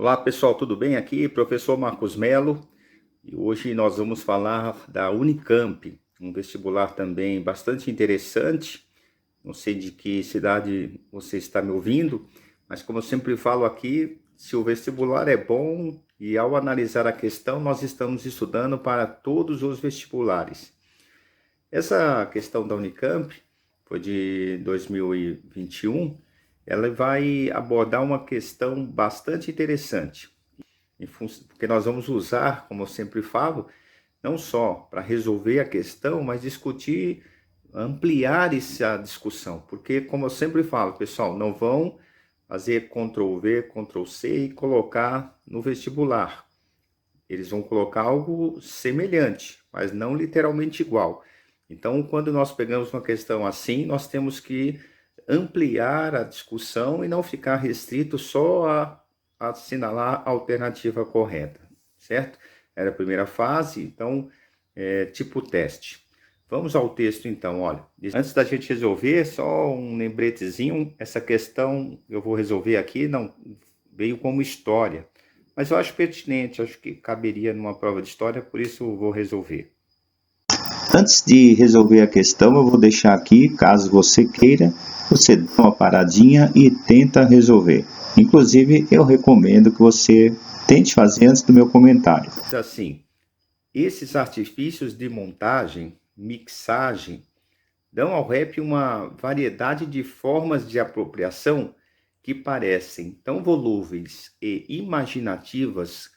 Olá pessoal, tudo bem? Aqui professor Marcos Melo e hoje nós vamos falar da Unicamp, um vestibular também bastante interessante. Não sei de que cidade você está me ouvindo, mas como eu sempre falo aqui, se o vestibular é bom e ao analisar a questão, nós estamos estudando para todos os vestibulares. Essa questão da Unicamp foi de 2021, ela vai abordar uma questão bastante interessante porque nós vamos usar, como eu sempre falo, não só para resolver a questão, mas discutir, ampliar essa discussão. Porque, como eu sempre falo, pessoal, não vão fazer Ctrl+V, Ctrl+C e colocar no vestibular. Eles vão colocar algo semelhante, mas não literalmente igual. Então, quando nós pegamos uma questão assim, nós temos que ampliar a discussão e não ficar restrito só a assinalar a alternativa correta, certo? Era a primeira fase, então, tipo teste. Vamos ao texto então, olha. Antes da gente resolver, só um lembretezinho, essa questão eu vou resolver aqui, não veio como história, mas eu acho pertinente, acho que caberia numa prova de história, por isso eu vou resolver. Antes de resolver a questão, eu vou deixar aqui, caso você queira, você dá uma paradinha e tenta resolver. Inclusive, eu recomendo que você tente fazer antes do meu comentário. Diz assim, esses artifícios de montagem, mixagem, dão ao rap uma variedade de formas de apropriação que parecem tão volúveis e imaginativas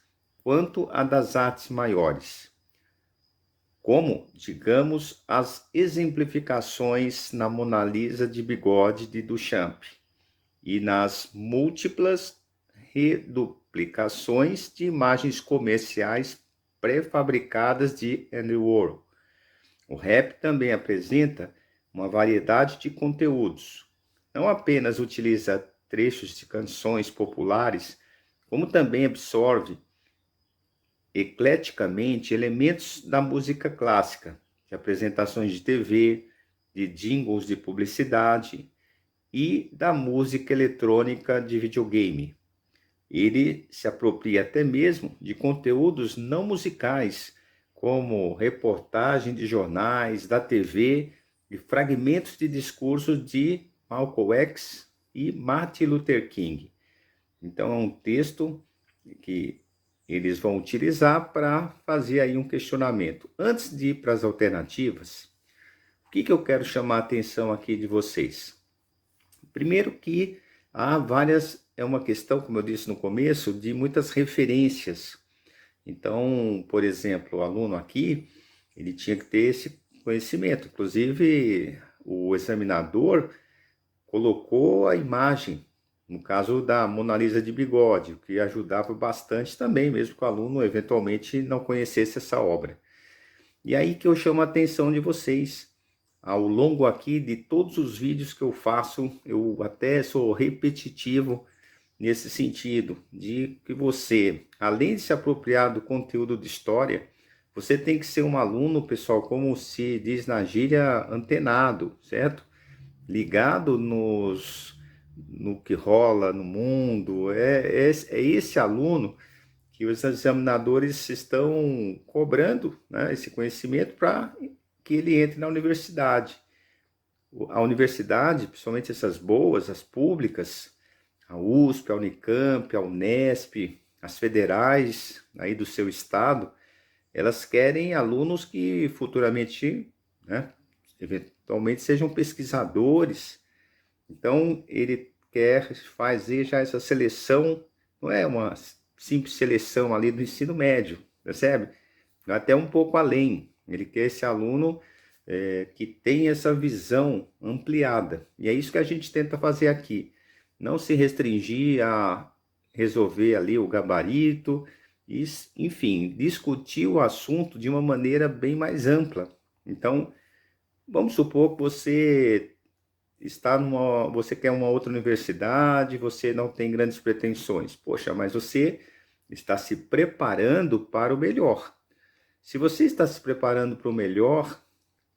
quanto a das artes maiores, como, digamos, as exemplificações na Mona Lisa de bigode de Duchamp e nas múltiplas reduplicações de imagens comerciais pré-fabricadas de Andy Warhol. O rap também apresenta uma variedade de conteúdos. Não apenas utiliza trechos de canções populares, como também absorve ecleticamente elementos da música clássica, de apresentações de TV, de jingles de publicidade e da música eletrônica de videogame. Ele se apropria até mesmo de conteúdos não musicais, como reportagem de jornais, da TV e fragmentos de discursos de Malcolm X e Martin Luther King. Então é um texto que eles vão utilizar para fazer aí um questionamento. Antes de ir para as alternativas, o que eu quero chamar a atenção aqui de vocês? Primeiro que há várias, é uma questão, como eu disse no começo, de muitas referências. Então, por exemplo, o aluno aqui, ele tinha que ter esse conhecimento. Inclusive, o examinador colocou a imagem, no caso da Mona Lisa de bigode, o que ajudava bastante também, mesmo que o aluno eventualmente não conhecesse essa obra. E aí que eu chamo a atenção de vocês. Ao longo aqui de todos os vídeos que eu faço, eu até sou repetitivo nesse sentido, de que você, além de se apropriar do conteúdo de história, você tem que ser um aluno, pessoal, como se diz na gíria, antenado, certo? Ligado no que rola no mundo. É esse aluno que os examinadores estão cobrando, né, esse conhecimento para que ele entre na universidade. A universidade, principalmente essas boas, as públicas, a USP, a Unicamp, a Unesp, as federais aí do seu estado, elas querem alunos que futuramente, né, eventualmente sejam pesquisadores. Então, ele quer fazer já essa seleção, não é uma simples seleção ali do ensino médio, percebe? Até um pouco além. Ele quer esse aluno que tem essa visão ampliada. E é isso que a gente tenta fazer aqui. Não se restringir a resolver ali o gabarito, e, enfim, discutir o assunto de uma maneira bem mais ampla. Então, vamos supor que você quer uma outra universidade, você não tem grandes pretensões. Poxa, mas você está se preparando para o melhor. Se você está se preparando para o melhor,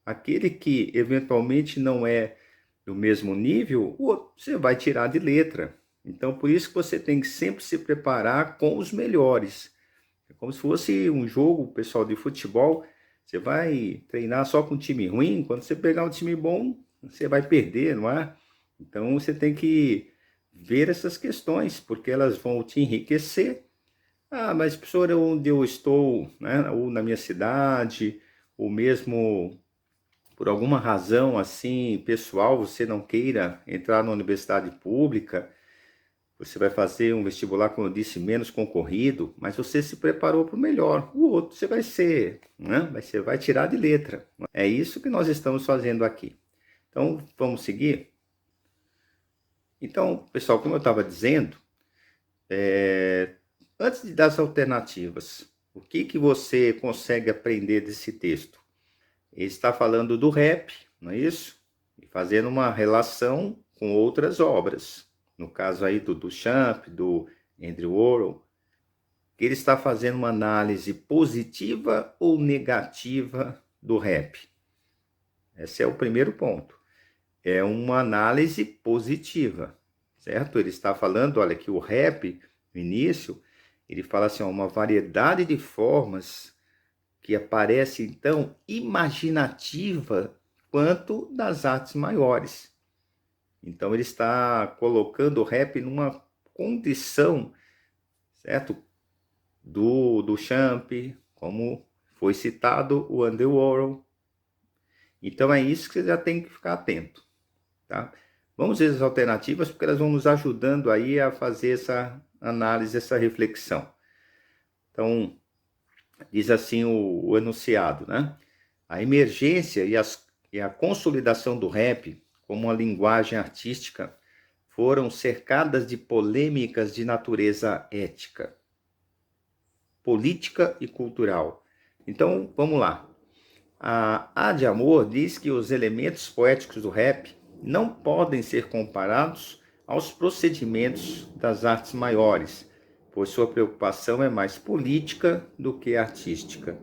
aquele que eventualmente não é do mesmo nível, você vai tirar de letra. Então, por isso que você tem que sempre se preparar com os melhores. É como se fosse um jogo, pessoal, de futebol. Você vai treinar só com um time ruim, quando você pegar um time bom, você vai perder, não é? Então, você tem que ver essas questões, porque elas vão te enriquecer. Ah, mas professor, onde eu estou, né, ou na minha cidade, ou mesmo por alguma razão assim pessoal, você não queira entrar na universidade pública, você vai fazer um vestibular, como eu disse, menos concorrido, mas você se preparou para o melhor. O outro você vai ser, né? Você vai tirar de letra. É isso que nós estamos fazendo aqui. Então, vamos seguir? Então, pessoal, como eu estava dizendo, antes das alternativas, o que você consegue aprender desse texto? Ele está falando do rap, não é isso? E fazendo uma relação com outras obras. No caso aí do Duchamp, do Andrew Warhol, que ele está fazendo uma análise positiva ou negativa do rap. Esse é o primeiro ponto. É uma análise positiva, certo? Ele está falando, olha, que o rap, no início, ele fala assim, ó, uma variedade de formas que aparece, então, imaginativa quanto das artes maiores. Então, ele está colocando o rap numa condição, certo? Do Champ, como foi citado o Andy Warhol. Então, é isso que você já tem que ficar atento, tá? Vamos ver as alternativas, porque elas vão nos ajudando aí a fazer essa análise, essa reflexão. Então, diz assim o enunciado, né? A emergência e a consolidação do rap como uma linguagem artística foram cercadas de polêmicas de natureza ética, política e cultural. Então, vamos lá. A Ad Amor diz que os elementos poéticos do rap não podem ser comparados aos procedimentos das artes maiores, pois sua preocupação é mais política do que artística.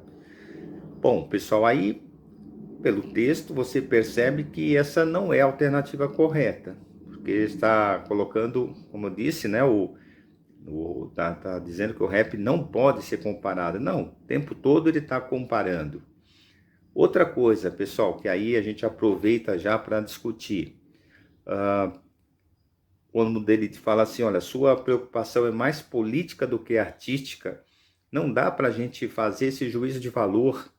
Bom, pessoal, aí pelo texto você percebe que essa não é a alternativa correta, porque está colocando, como eu disse, né, tá dizendo que o rap não pode ser comparado. Não, o tempo todo ele está comparando. Outra coisa, pessoal, que aí a gente aproveita já para discutir. Quando ele fala assim, olha, sua preocupação é mais política do que artística, não dá para a gente fazer esse juízo de valor.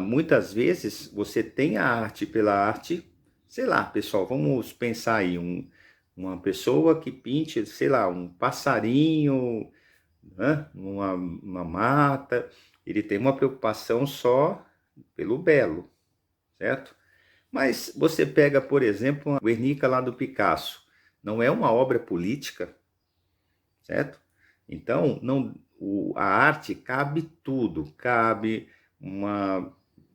Muitas vezes você tem a arte pela arte, sei lá, pessoal, vamos pensar aí, uma pessoa que pinte, sei lá, um passarinho, né, uma mata, ele tem uma preocupação só pelo belo, certo? Mas você pega, por exemplo, a Guernica lá do Picasso, não é uma obra política, certo? Então, a arte cabe tudo, cabe uma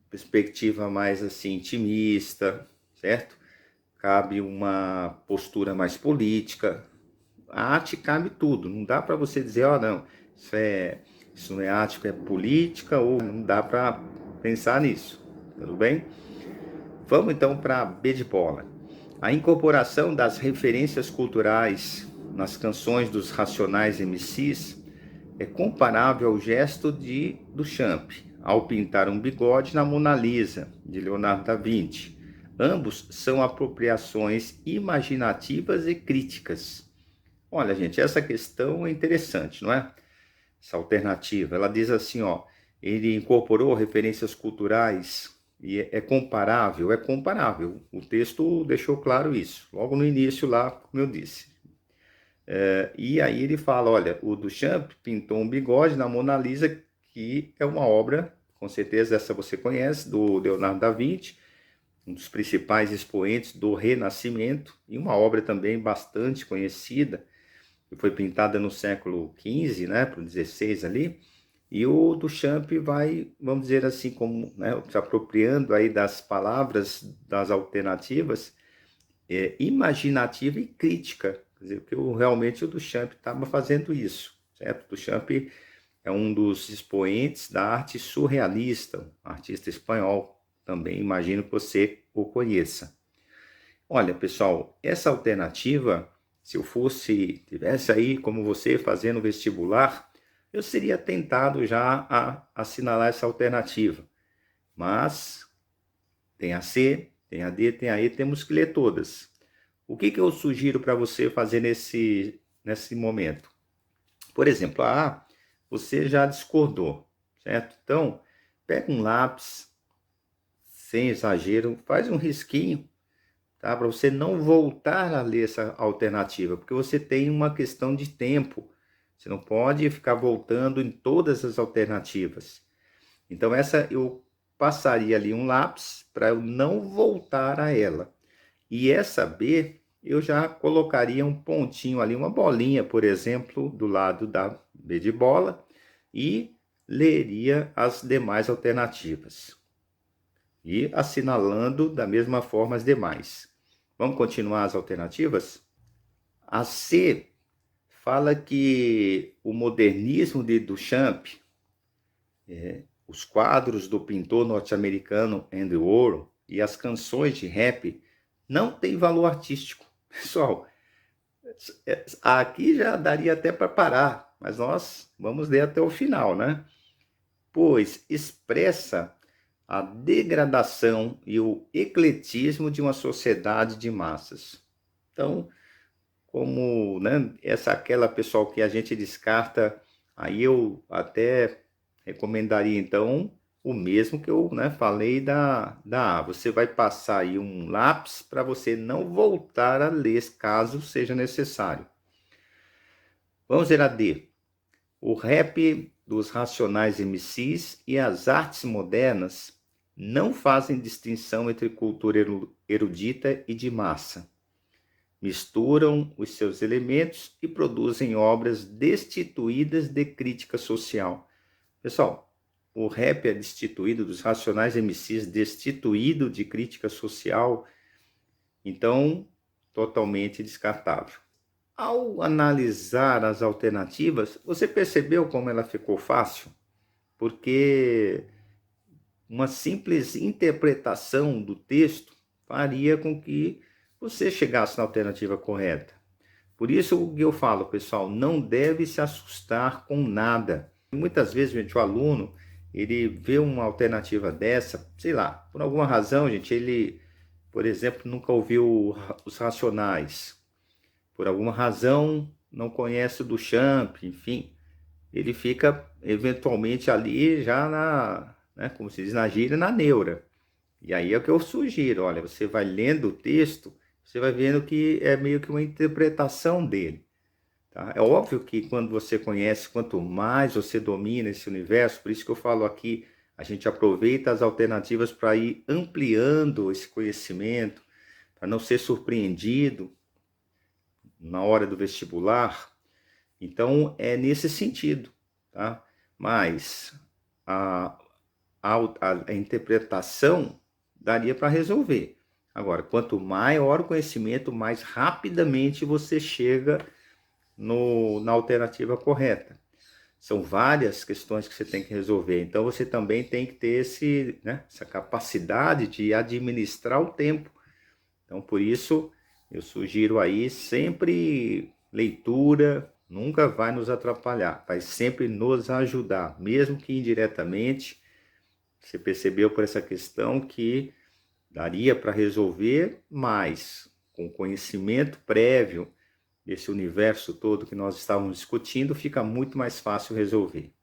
perspectiva mais assim intimista, certo? Cabe uma postura mais política. A arte cabe tudo, não dá para você dizer, ó, não, isso não é arte, é política, ou não dá para pensar nisso, tudo bem? Vamos então para B de bola. A incorporação das referências culturais nas canções dos Racionais MCs é comparável ao gesto de Duchamp ao pintar um bigode na Mona Lisa, de Leonardo da Vinci. Ambos são apropriações imaginativas e críticas. Olha, gente, essa questão é interessante, não é? Essa alternativa. Ela diz assim, ó, ele incorporou referências culturais e é comparável? É comparável. O texto deixou claro isso, logo no início lá, como eu disse. E aí ele fala, olha, o Duchamp pintou um bigode na Mona Lisa, que é uma obra, com certeza essa você conhece, do Leonardo da Vinci, um dos principais expoentes do Renascimento, e uma obra também bastante conhecida, que foi pintada no século XV, né, para o XVI ali, e o Duchamp vai, vamos dizer assim, como, né, se apropriando aí das palavras, das alternativas, imaginativa e crítica. Quer dizer, que realmente o Duchamp estava fazendo isso, certo? O Duchamp é um dos expoentes da arte surrealista, um artista espanhol, também imagino que você o conheça. Olha, pessoal, essa alternativa se eu tivesse aí como você fazendo vestibular, eu seria tentado já a assinalar essa alternativa. Mas tem a C, tem a D, tem a E, temos que ler todas. O que eu sugiro para você fazer nesse momento? Por exemplo, a A, você já discordou, certo? Então, pega um lápis, sem exagero, faz um risquinho, tá? Para você não voltar a ler essa alternativa, porque você tem uma questão de tempo. Você não pode ficar voltando em todas as alternativas. Então, essa eu passaria ali um lápis para eu não voltar a ela. E essa B, eu já colocaria um pontinho ali, uma bolinha, por exemplo, do lado da B de bola e leria as demais alternativas. E assinalando da mesma forma as demais. Vamos continuar as alternativas? A C fala que o modernismo de Duchamp, os quadros do pintor norte-americano Andy Warhol e as canções de rap não têm valor artístico. Pessoal, aqui já daria até para parar, mas nós vamos ler até o final, né? Pois expressa a degradação e o ecletismo de uma sociedade de massas. Então, como, né, aquela pessoal que a gente descarta, aí eu até recomendaria então o mesmo que eu, né, falei da A. Você vai passar aí um lápis para você não voltar a ler caso seja necessário. Vamos ver a D. O rap dos Racionais MCs e as artes modernas não fazem distinção entre cultura erudita e de massa. Misturam os seus elementos e produzem obras destituídas de crítica social. Pessoal, o rap é destituído dos Racionais MCs, destituído de crítica social, então totalmente descartável. Ao analisar as alternativas, você percebeu como ela ficou fácil? Porque uma simples interpretação do texto faria com que você chegasse na alternativa correta. Por isso o que eu falo, pessoal, não deve se assustar com nada. Muitas vezes, gente, o aluno, ele vê uma alternativa dessa, sei lá, por alguma razão, gente, ele, por exemplo, nunca ouviu os Racionais. Por alguma razão, não conhece o Duchamp, enfim, ele fica eventualmente ali já como se diz na gíria, na neura. E aí é o que eu sugiro, olha, você vai lendo o texto, você vai vendo que é meio que uma interpretação dele. Tá? É óbvio que quando você conhece, quanto mais você domina esse universo, por isso que eu falo aqui, a gente aproveita as alternativas para ir ampliando esse conhecimento, para não ser surpreendido na hora do vestibular. Então, é nesse sentido, tá? Mas a interpretação daria para resolver. Agora, quanto maior o conhecimento, mais rapidamente você chega na alternativa correta. São várias questões que você tem que resolver. Então, você também tem que ter essa capacidade de administrar o tempo. Então, por isso, eu sugiro aí sempre leitura, nunca vai nos atrapalhar, vai sempre nos ajudar, mesmo que indiretamente. Você percebeu por essa questão que daria para resolver, mas com conhecimento prévio desse universo todo que nós estávamos discutindo, fica muito mais fácil resolver.